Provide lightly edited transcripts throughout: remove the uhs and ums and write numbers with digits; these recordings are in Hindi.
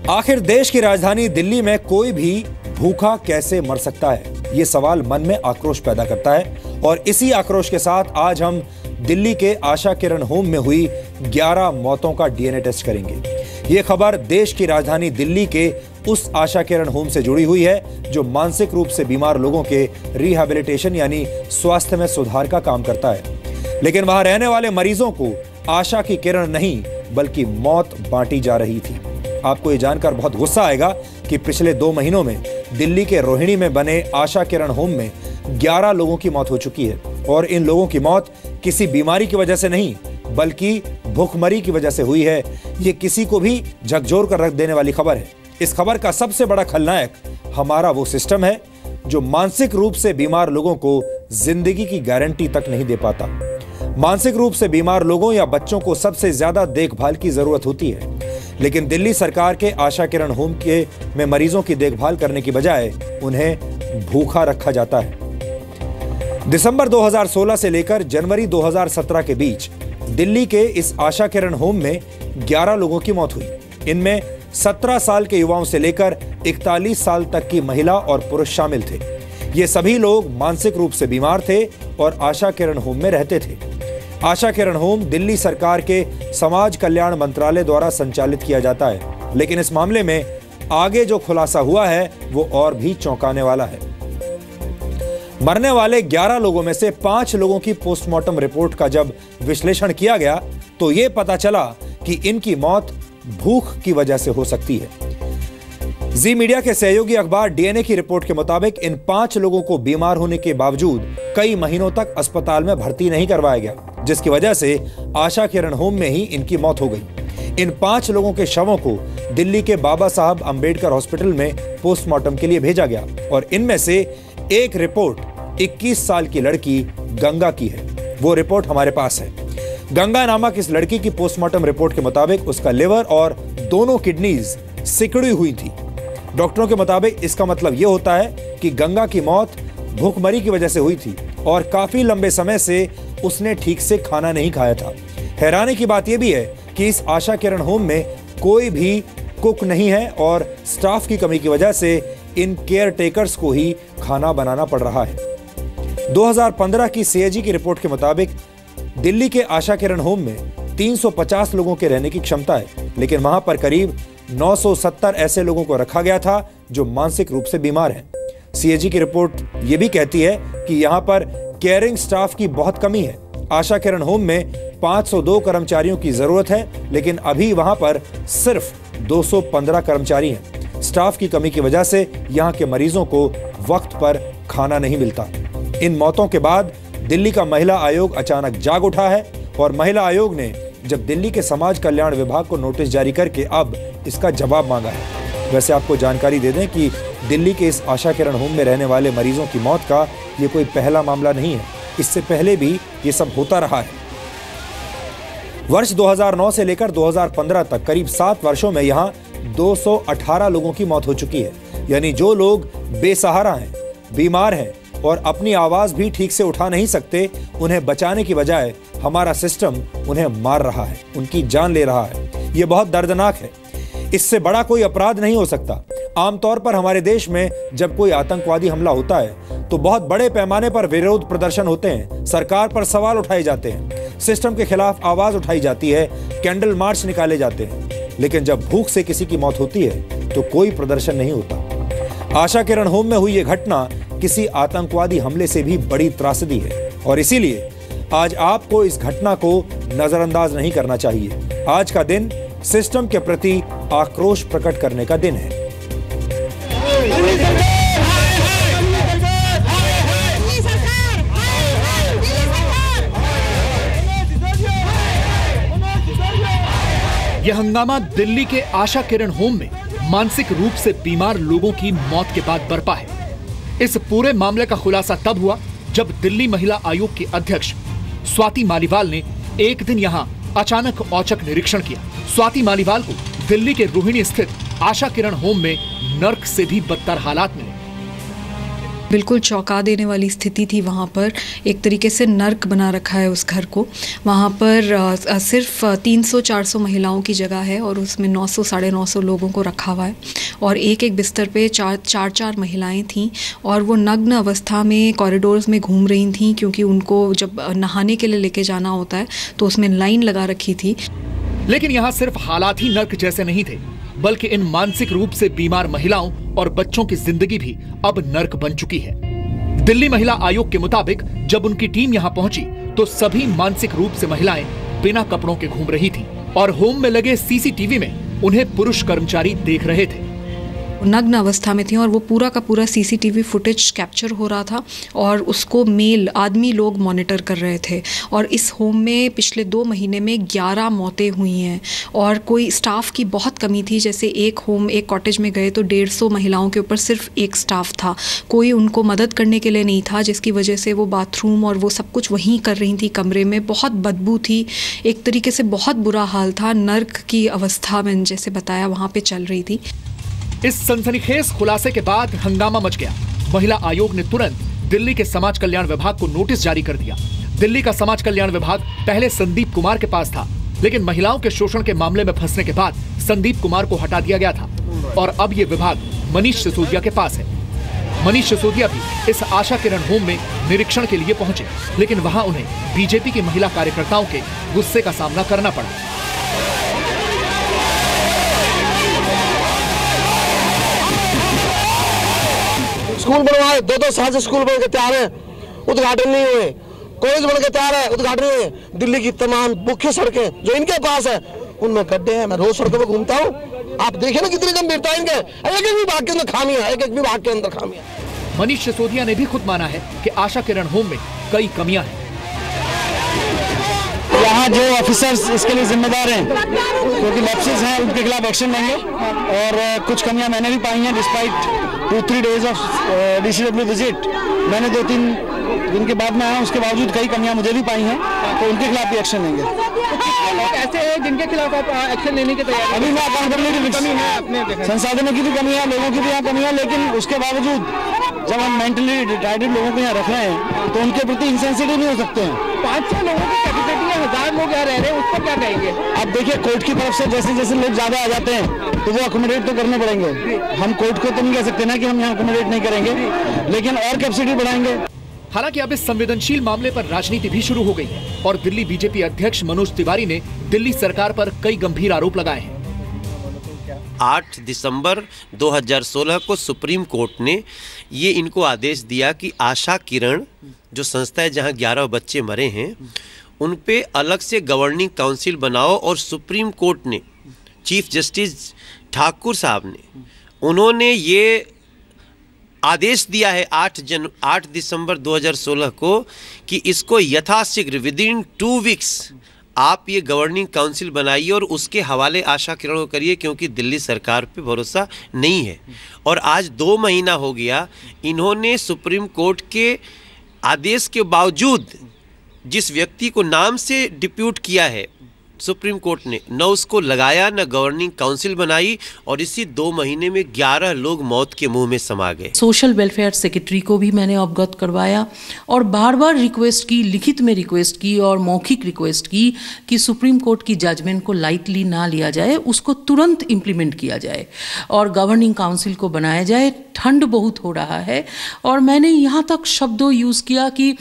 आखिर देश की राजधानी दिल्ली में कोई भी भूखा कैसे मर सकता है, ये सवाल मन में आक्रोश पैदा करता है। और इसी आक्रोश के साथ आज हम दिल्ली के आशा किरण होम में हुई 11 मौतों का डीएनए टेस्ट करेंगे। ये खबर देश की राजधानी दिल्ली के उस आशा किरण होम से जुड़ी हुई है जो मानसिक रूप से बीमार लोगों के रिहैबिलिटेशन यानी स्वास्थ्य में सुधार का काम करता है। लेकिन वहां रहने वाले मरीजों को आशा की किरण नहीं बल्कि मौत बांटी जा रही थी। आपको ये जानकर बहुत गुस्सा आएगा कि पिछले 2 महीनों में दिल्ली के रोहिणी में बने आशा किरण होम में 11 लोगों की मौत हो चुकी है। और इन लोगों की मौत किसी बीमारी की वजह से नहीं बल्कि भूखमरी की वजह से हुई है। ये किसी को भी झकझोर कर रख देने वाली खबर है। इस खबर का सबसे बड़ा खलनायक हमारा वो सिस्टम है जो मानसिक रूप से बीमार लोगों को जिंदगी की गारंटी तक नहीं दे पाता। मानसिक रूप से बीमार लोगों या बच्चों को सबसे ज्यादा देखभाल की जरूरत होती है, लेकिन दिल्ली सरकार के आशा किरण होम में मरीजों की देखभाल करने की बजाय उन्हें भूखा रखा जाता है। दिसंबर 2016 से लेकर जनवरी 2017 के बीच दिल्ली के इस आशा किरण होम में 11 लोगों की मौत हुई। इनमें 17 साल के युवाओं से लेकर 41 साल तक की महिला और पुरुष शामिल थे। ये सभी लोग मानसिक रूप से बीमार थे और आशा किरण होम में रहते थे। आशा किरण होम दिल्ली सरकार के समाज कल्याण मंत्रालय द्वारा संचालित किया जाता है, लेकिन इस मामले में आगे जो खुलासा हुआ है वो और भी चौंकाने वाला है। मरने वाले 11 लोगों में से 5 लोगों की पोस्टमार्टम रिपोर्ट का जब विश्लेषण किया गया तो यह पता चला कि इनकी मौत भूख की वजह से हो सकती है। जी मीडिया के सहयोगी अखबार डीएनए की रिपोर्ट के मुताबिक इन 5 लोगों को बीमार होने के बावजूद कई महीनों तक अस्पताल में भर्ती नहीं करवाया गया, जिसकी वजह से आशा किरण होम में ही इनकी मौत हो गई। इन 5 लोगों के शवों को दिल्ली के बाबा साहब अंबेडकर हॉस्पिटल में पोस्टमार्टम के लिए भेजा गया और इनमें से एक रिपोर्ट 21 साल की लड़की गंगा की है। वो रिपोर्ट हमारे पास है। गंगा नामक इस लड़की की पोस्टमार्टम रिपोर्ट के मुताबिक उसका लिवर और दोनों किडनीज सिकुड़ी हुई थी। डॉक्टरों के मुताबिक इसका मतलब यह होता है कि गंगा की मौत भूखमरी की वजह से हुई थी और काफी लंबे समय से उसने ठीक से खाना नहीं खाया था। हैरानी की बात यह भी है कि इस आशा किरण होम में कोई भी कुक नहीं है और स्टाफ की कमी की वजह से इन केयर टेकर्स को ही खाना बनाना पड़ रहा है। 2015 की सीएजी की रिपोर्ट के मुताबिक दिल्ली के आशा किरण होम में 350 लोगों के रहने की क्षमता है, लेकिन वहां पर करीब 970 ऐसे लोगों को रखा गया था जो मानसिक रूप से बीमार हैं। सीएजी की रिपोर्ट यह भी कहती है कि यहां पर केयरिंग स्टाफ की बहुत कमी है। आशा किरण होम में 502 कर्मचारियों की जरूरत है, लेकिन अभी वहां पर सिर्फ 215 कर्मचारी हैं। स्टाफ की कमी की वजह से यहां के मरीजों को वक्त पर खाना नहीं मिलता। इन मौतों के बाद दिल्ली का महिला आयोग अचानक जाग उठा है और महिला आयोग ने जब दिल्ली के समाज कल्याण विभाग को नोटिस जारी करके अब इसका जवाब मांगा है। वैसे आपको जानकारी दे दें कि दिल्ली के इस आशा किरण होम में रहने वाले मरीजों की मौत का ये कोई पहला मामला नहीं है। इससे पहले भी ये सब होता रहा है। वर्ष 2009 से लेकर 2015 तक करीब 7 वर्षों में यहाँ 218 लोगों की मौत हो चुकी है। यानी जो लोग बेसहारा हैं, बीमार हैं और अपनी आवाज भी ठीक से उठा नहीं सकते, उन्हें बचाने की बजाय हमारा सिस्टम उन्हें मार रहा है, उनकी जान ले रहा है। ये बहुत दर्दनाक है। इससे बड़ा कोई अपराध नहीं हो सकता। आमतौर पर हमारे देश में जब कोई आतंकवादी हमला होता है तो बहुत बड़े पैमाने पर विरोध प्रदर्शन होते हैं, सरकार पर सवाल उठाए जाते हैं, सिस्टम के खिलाफ आवाज उठाई जाती है, कैंडल मार्च निकाले जाते हैं। लेकिन जब भूख से किसी की मौत होती है तो कोई प्रदर्शन नहीं होता। आशा किरण होम में हुई ये घटना किसी आतंकवादी हमले से भी बड़ी त्रासदी है और इसीलिए आज आपको इस घटना को नजरअंदाज नहीं करना चाहिए। आज का दिन सिस्टम के प्रति आक्रोश प्रकट करने का दिन है। यह हंगामा दिल्ली के आशा किरण होम में मानसिक रूप से बीमार लोगों की मौत के बाद बरपा है। इस पूरे मामले का खुलासा तब हुआ जब दिल्ली महिला आयोग की अध्यक्ष स्वाति मालीवाल ने एक दिन यहां अचानक औचक निरीक्षण किया। स्वाति मालीवाल को दिल्ली के रोहिणी स्थित आशा किरण होम में नर्क से भी बदतर हालात मिले। बिल्कुल चौंका देने वाली स्थिति थी वहाँ पर। एक तरीके से नर्क बना रखा है उस घर को। वहाँ पर सिर्फ 300-400 महिलाओं की जगह है और उसमें 900-950 लोगों को रखा हुआ है और एक एक बिस्तर पे चार महिलाएं थीं और वो नग्न अवस्था में कॉरिडोर्स में घूम रही थीं, क्योंकि उनको जब नहाने के लिए लेके जाना होता है तो उसमें लाइन लगा रखी थी। लेकिन यहाँ सिर्फ हालात ही नर्क जैसे नहीं थे, बल्कि इन मानसिक रूप से बीमार महिलाओं और बच्चों की जिंदगी भी अब नर्क बन चुकी है। दिल्ली महिला आयोग के मुताबिक जब उनकी टीम यहाँ पहुंची तो सभी मानसिक रूप से महिलाएं बिना कपड़ों के घूम रही थीं और होम में लगे सीसीटीवी में उन्हें पुरुष कर्मचारी देख रहे थे। नग्न अवस्था में थी और वो पूरा का पूरा सीसीटीवी फुटेज कैप्चर हो रहा था और उसको मेल आदमी लोग मॉनिटर कर रहे थे। और इस होम में पिछले 2 महीने में 11 मौतें हुई हैं और कोई स्टाफ की बहुत कमी थी। जैसे एक कॉटेज में गए तो 150 महिलाओं के ऊपर सिर्फ एक स्टाफ था, कोई उनको मदद करने के लिए नहीं था, जिसकी वजह से वो बाथरूम और वो सब कुछ वहीं कर रही थी कमरे में। बहुत बदबू थी, एक तरीके से बहुत बुरा हाल था। नर्क की अवस्था मैंने जैसे बताया वहाँ पे चल रही थी। इस सनसनीखेज खुलासे के बाद हंगामा मच गया। महिला आयोग ने तुरंत दिल्ली के समाज कल्याण विभाग को नोटिस जारी कर दिया। दिल्ली का समाज कल्याण विभाग पहले संदीप कुमार के पास था, लेकिन महिलाओं के शोषण के मामले में फंसने के बाद संदीप कुमार को हटा दिया गया था और अब ये विभाग मनीष सिसोदिया के पास है। मनीष सिसोदिया भी इस आशा किरण होम में निरीक्षण के लिए पहुंचे, लेकिन वहां उन्हें बीजेपी की महिला कार्यकर्ताओं के गुस्से का सामना करना पड़ा। स्कूल बनवाए, 2-2 साल से स्कूल बन के तैयार है, उद्घाटन नहीं हुए। कॉलेज बन के तैयार है, उद्घाटन नहीं हुए। दिल्ली की तमाम मुख्य सड़कें जो इनके पास है उनमें गड्ढे हैं। मैं रोज सड़कों पर घूमता हूँ, आप देखिए ना कितनी गंभीरता है इनके। एक एक विभाग के अंदर खामियां, एक एक विभाग के अंदर खामियां। मनीष सिसोदिया ने भी खुद माना है कि आशा किरण होम में कई कमियां हैं। यहाँ जो ऑफिसर्स इसके लिए जिम्मेदार हैं, क्योंकि लैप्सेस हैं, उनके खिलाफ एक्शन लेंगे। और कुछ कमियां मैंने भी पाई हैं। Despite 2-3 days of DCW visit, मैंने 2-3 दिन के बाद में आया, उसके बावजूद कई कमियां मुझे भी पाई हैं, तो उनके खिलाफ भी एक्शन लेंगे। ऐसे हैं जिनके खिलाफ आप एक्शन लेने की तैयारी? अभी मैं अकाउंटेबिलिटी कमी है, संसाधनों की भी कमी है, लोगों की भी यहाँ कमी है, लेकिन उसके बावजूद जब हम मेंटली रिटार्डेड लोगों को यहाँ रख रहे हैं तो उनके प्रति इंसेंसिटिव नहीं हो सकते हैं। 500 लोगों की कैपेसिटी है, 1000 लोग यहाँ रह रहे हैं, उस पर क्या कहेंगे? अब देखिए, कोर्ट की तरफ से जैसे जैसे लोग ज्यादा आ जाते हैं तो वो अकोमोडेट तो करने पड़ेंगे। हम कोर्ट को तो नहीं कह सकते ना कि हम यहाँ अकोमोडेट नहीं करेंगे, लेकिन और कैपेसिटी बढ़ाएंगे। हालांकि अब इस संवेदनशील मामले पर राजनीति भी शुरू हो गई है और दिल्ली बीजेपी अध्यक्ष मनोज तिवारी ने दिल्ली सरकार पर कई गंभीर आरोप लगाए हैं। 8 दिसंबर 2016 को सुप्रीम कोर्ट ने ये इनको आदेश दिया कि आशा किरण जो संस्था है जहां 11 बच्चे मरे हैं, उन पे अलग से गवर्निंग काउंसिल बनाओ। और सुप्रीम कोर्ट ने, चीफ जस्टिस ठाकुर साहब ने, उन्होंने ये आदेश दिया है 8 दिसंबर 2016 को कि इसको यथाशीघ्र विदिन 2 वीक्स आप ये गवर्निंग काउंसिल बनाइए और उसके हवाले आशा किरण को करिए, क्योंकि दिल्ली सरकार पे भरोसा नहीं है। और आज 2 महीना हो गया, इन्होंने सुप्रीम कोर्ट के आदेश के बावजूद जिस व्यक्ति को नाम से डिप्यूट किया है सुप्रीम कोर्ट ने, न उसको लगाया, न गवर्निंग काउंसिल बनाई, और इसी 2 महीने में 11 लोग मौत के मुंह में समा गए। सोशल वेलफेयर सेक्रेटरी को भी मैंने अवगत करवाया और बार बार रिक्वेस्ट की, लिखित में रिक्वेस्ट की और मौखिक रिक्वेस्ट की कि सुप्रीम कोर्ट की जजमेंट को लाइटली ना लिया जाए, उसको तुरंत इम्प्लीमेंट किया जाए और गवर्निंग काउंसिल को बनाया जाए। ठंड बहुत हो रहा है और मैंने यहाँ तक शब्दों यूज़ किया कि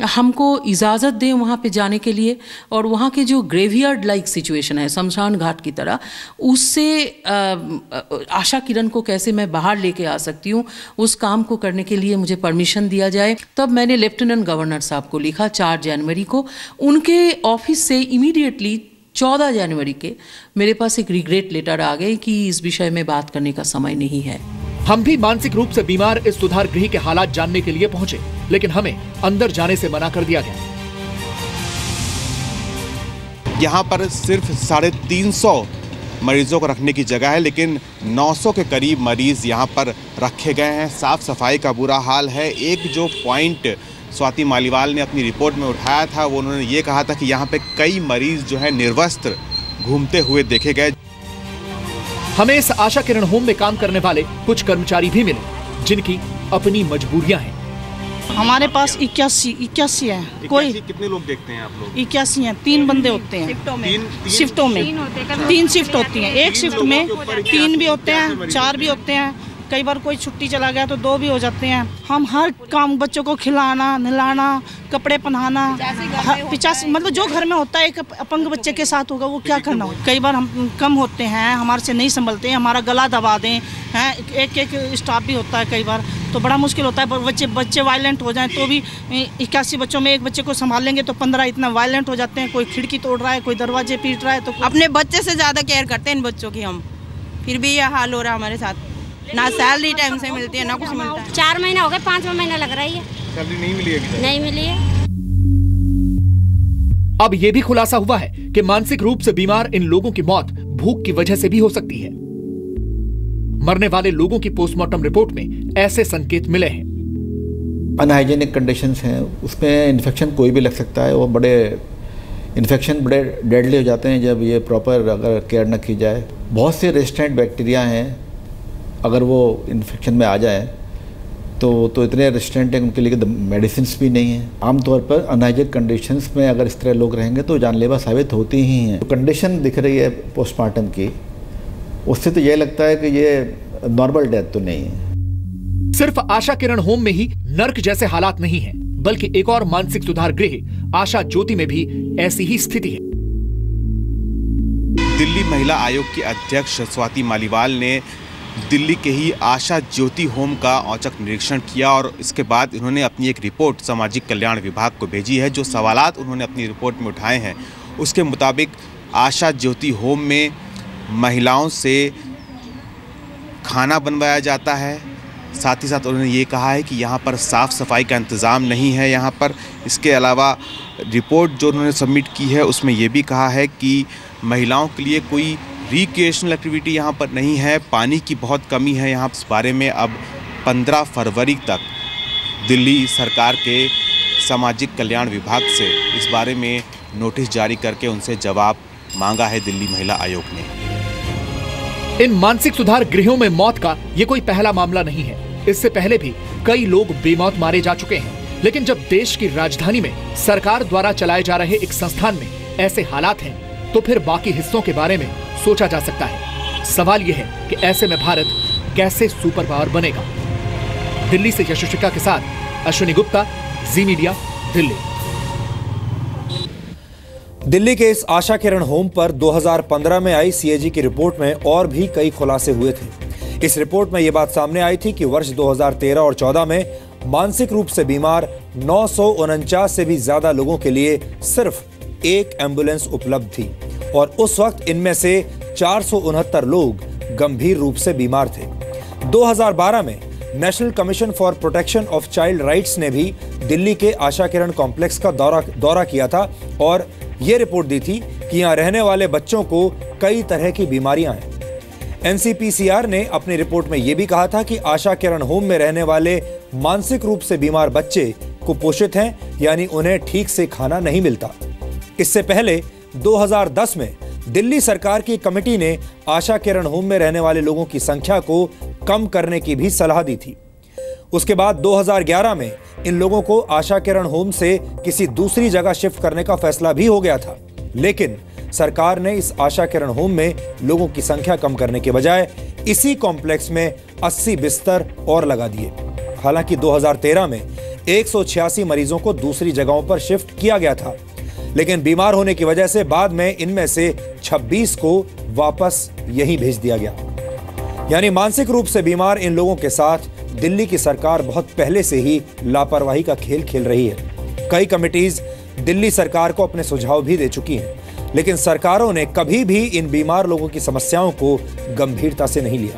हमको इजाज़त दें वहाँ पे जाने के लिए, और वहाँ के जो ग्रेवयार्ड लाइक सिचुएशन है, शमशान घाट की तरह, उससे आशा किरण को कैसे मैं बाहर लेके आ सकती हूँ, उस काम को करने के लिए मुझे परमिशन दिया जाए। तब मैंने लेफ्टिनेंट गवर्नर साहब को लिखा 4 जनवरी को। उनके ऑफिस से इमीडिएटली 14 जनवरी के मेरे पास एक रिग्रेट लेटर आ गए कि इस विषय में बात करने का समय नहीं है। हम भी मानसिक रूप से बीमार इस सुधार गृह के हालात जानने के लिए पहुंचे, लेकिन हमें अंदर जाने से मना कर दिया गया। यहाँ पर सिर्फ 350 मरीजों को रखने की जगह है, लेकिन 900 के करीब मरीज यहाँ पर रखे गए हैं। साफ सफाई का बुरा हाल है। एक जो पॉइंट स्वाति मालीवाल ने अपनी रिपोर्ट में उठाया था, वो उन्होंने ये कहा था कि यहाँ पे कई मरीज जो है निर्वस्त्र घूमते हुए देखे गए। हमें इस आशा किरण होम में काम करने वाले कुछ कर्मचारी भी मिले जिनकी अपनी मजबूरियां हैं। हमारे पास 81 है। कोई कितने लोग देखते हैं आप लोग? 81 हैं, 3 बंदे होते हैं शिफ्टों में 3 शिफ्ट होती हैं। एक शिफ्ट में 3 भी होते हैं, 4 भी होते हैं, कई बार कोई छुट्टी चला गया तो 2 भी हो जाते हैं। हम हर काम, बच्चों को खिलाना, नहलाना, कपड़े पहनाना, 50 मतलब जो घर में होता है एक अपंग बच्चे के साथ होगा वो क्या करना हो। कई बार हम कम होते हैं, हमारे से नहीं संभलते, हमारा गला दबा दें हैं, एक स्टाफ भी होता है कई बार, तो बड़ा मुश्किल होता है। बच्चे वायलेंट हो जाएं तो भी 81 बच्चों में एक बच्चे को संभाल लेंगे तो 15 इतना वायलेंट हो जाते हैं। कोई खिड़की तोड़ रहा है, कोई दरवाजे पीट रहा है। तो अपने बच्चे से ज़्यादा केयर करते हैं इन बच्चों की हम, फिर भी यह हाल हो रहा है हमारे साथ। ना सैलरी टाइम से मिलती है, ना कुछ मिलता है। 4 महीना हो गए, 5वां महीना लग रही है, सैलरी नहीं मिली है। नहीं मिली है। अब यह भी खुलासा हुआ है कि मानसिक रूप से बीमार इन लोगों की मौत भूख की वजह से भी हो सकती है। मरने वाले लोगों की पोस्टमार्टम रिपोर्ट में ऐसे संकेत मिले हैं। अनहाइजेनिक कंडीशंस हैं, उसमें इन्फेक्शन कोई भी लग सकता है। वो इन्फेक्शन बड़े डेडली हो जाते हैं जब ये प्रॉपर अगर केयर न की जाए। बहुत से रेजिस्टेंट बैक्टीरिया हैं, अगर वो इन्फेक्शन में आ जाए तो इतने रेजिस्टेंट हैं उनके लिए मेडिसिन भी नहीं है। आमतौर पर अनहाइजीनिक कंडीशंस में अगर इस तरह लोग रहेंगे तो जानलेवा साबित होती ही हैं। तो कंडीशन दिख रही है पोस्टमार्टम की, उससे तो ये लगता है कि ये नॉर्मल डेथ तो नहीं है। सिर्फ आशा किरण होम में ही नर्क जैसे हालात नहीं हैं, बल्कि एक और मानसिक सुधार गृह आशा ज्योति में भी ऐसी ही स्थिति है। दिल्ली महिला आयोग की अध्यक्ष स्वाति मालीवाल ने दिल्ली के ही आशा ज्योति होम का औचक निरीक्षण किया और इसके बाद इन्होंने अपनी एक रिपोर्ट सामाजिक कल्याण विभाग को भेजी है। जो सवालात उन्होंने अपनी रिपोर्ट में उठाए हैं उसके मुताबिक आशा ज्योति होम में महिलाओं से खाना बनवाया जाता है। साथ ही साथ उन्होंने ये कहा है कि यहाँ पर साफ़ सफाई का इंतज़ाम नहीं है यहाँ पर। इसके अलावा रिपोर्ट जो उन्होंने सबमिट की है उसमें ये भी कहा है कि महिलाओं के लिए कोई रिक्रिएशनल एक्टिविटी यहाँ पर नहीं है, पानी की बहुत कमी है यहाँ। इस बारे में अब 15 फरवरी तक दिल्ली सरकार के सामाजिक कल्याण विभाग से इस बारे में नोटिस जारी करके उनसे जवाब मांगा है दिल्ली महिला आयोग ने। इन मानसिक सुधार गृहों में मौत का ये कोई पहला मामला नहीं है। इससे पहले भी कई लोग बेमौत मारे जा चुके हैं, लेकिन जब देश की राजधानी में सरकार द्वारा चलाए जा रहे एक संस्थान में ऐसे हालात हैं तो फिर बाकी हिस्सों के बारे में सोचा जा सकता है। सवाल यह है कि ऐसे में भारत कैसे सुपर पावर बनेगा। दिल्ली से यशोशिका के साथ अश्विनी गुप्ता, जी मीडिया, दिल्ली। दिल्ली के इस आशा किरण होम पर 2015 में आई CAG की रिपोर्ट में और भी कई खुलासे हुए थे। इस रिपोर्ट में यह बात सामने आई थी कि वर्ष 2013 और 14 में मानसिक रूप से बीमार 949 से भी ज्यादा लोगों के लिए सिर्फ एक एम्बुलेंस उपलब्ध थी और उस वक्त इनमें से 469 लोग गंभीर रूप से बीमार थे। 2012 में national commission for protection of child rights ने भी दिल्ली के आशा किरण कॉम्प्लेक्स का दौरा किया था और यह रिपोर्ट दी थी कि यहां रहने वाले बच्चों को कई तरह की बीमारियां हैं। NCPCR ने अपनी रिपोर्ट में यह भी कहा था कि आशा किरण होम में रहने वाले मानसिक रूप से बीमार बच्चे कुपोषित हैं, यानी उन्हें ठीक से खाना नहीं मिलता। इससे पहले 2010 में दिल्ली सरकार की कमेटी ने आशा किरण होम में रहने वाले लोगों की संख्या को कम करने की भी सलाह दी थी। उसके बाद 2011 में इन लोगों को आशा किरण होम से किसी दूसरी जगह शिफ्ट करने का फैसला भी हो गया था, लेकिन सरकार ने इस आशा किरण होम में लोगों की संख्या कम करने के बजाय इसी कॉम्प्लेक्स में 80 बिस्तर और लगा दिए। हालांकि 2013 में 186 मरीजों को दूसरी जगहों पर शिफ्ट किया गया था, लेकिन बीमार होने की वजह से बाद में इनमें से 26 को वापस यहीं भेज दिया गया। यानी मानसिक रूप से बीमार इन लोगों के साथ दिल्ली की सरकार बहुत पहले से ही लापरवाही का खेल खेल रही है। कई कमिटीज दिल्ली सरकार को अपने सुझाव भी दे चुकी हैं, लेकिन सरकारों ने कभी भी इन बीमार लोगों की समस्याओं को गंभीरता से नहीं लिया।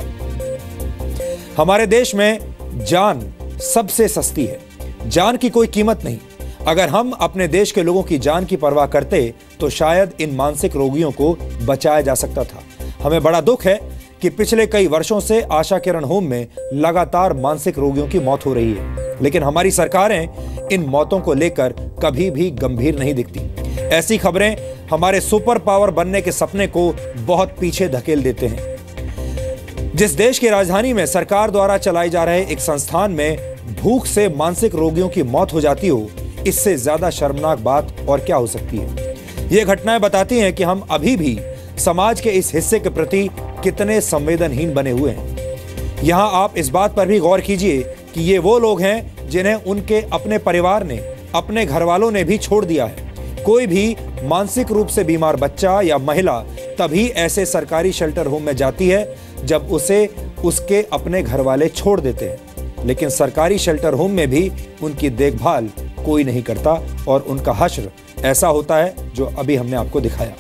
हमारे देश में जान सबसे सस्ती है, जान की कोई कीमत नहीं। अगर हम अपने देश के लोगों की जान की परवाह करते तो शायद इन मानसिक रोगियों को बचाया जा सकता था। हमें बड़ा दुख है कि पिछले कई वर्षों से आशा किरण होम में लगातार मानसिक रोगियों की मौत हो रही है, लेकिन हमारी सरकारें इन मौतों को लेकर कभी भी गंभीर नहीं दिखती। ऐसी खबरें हमारे सुपर पावर बनने के सपने को बहुत पीछे धकेल देते हैं। जिस देश की राजधानी में सरकार द्वारा चलाए जा रहे एक संस्थान में भूख से मानसिक रोगियों की मौत हो जाती हो, इससे ज्यादा शर्मनाक बात और क्या हो सकती है। ये घटनाएं बताती हैं कि हम अभी भी समाज के इस हिस्से के प्रति कितने संवेदनहीन बने हुए हैं। यहां आप इस बात पर भी गौर कीजिए कि ये वो लोग हैं जिन्हें उनके अपने परिवार ने, अपने घर वालों ने भी छोड़ दिया है। कोई भी मानसिक रूप से बीमार बच्चा या महिला तभी ऐसे सरकारी शेल्टर होम में जाती है जब उसे उसके अपने घर वाले छोड़ देते हैं, लेकिन सरकारी शेल्टर होम में भी उनकी देखभाल कोई नहीं करता और उनका हश्र ऐसा होता है जो अभी हमने आपको दिखाया।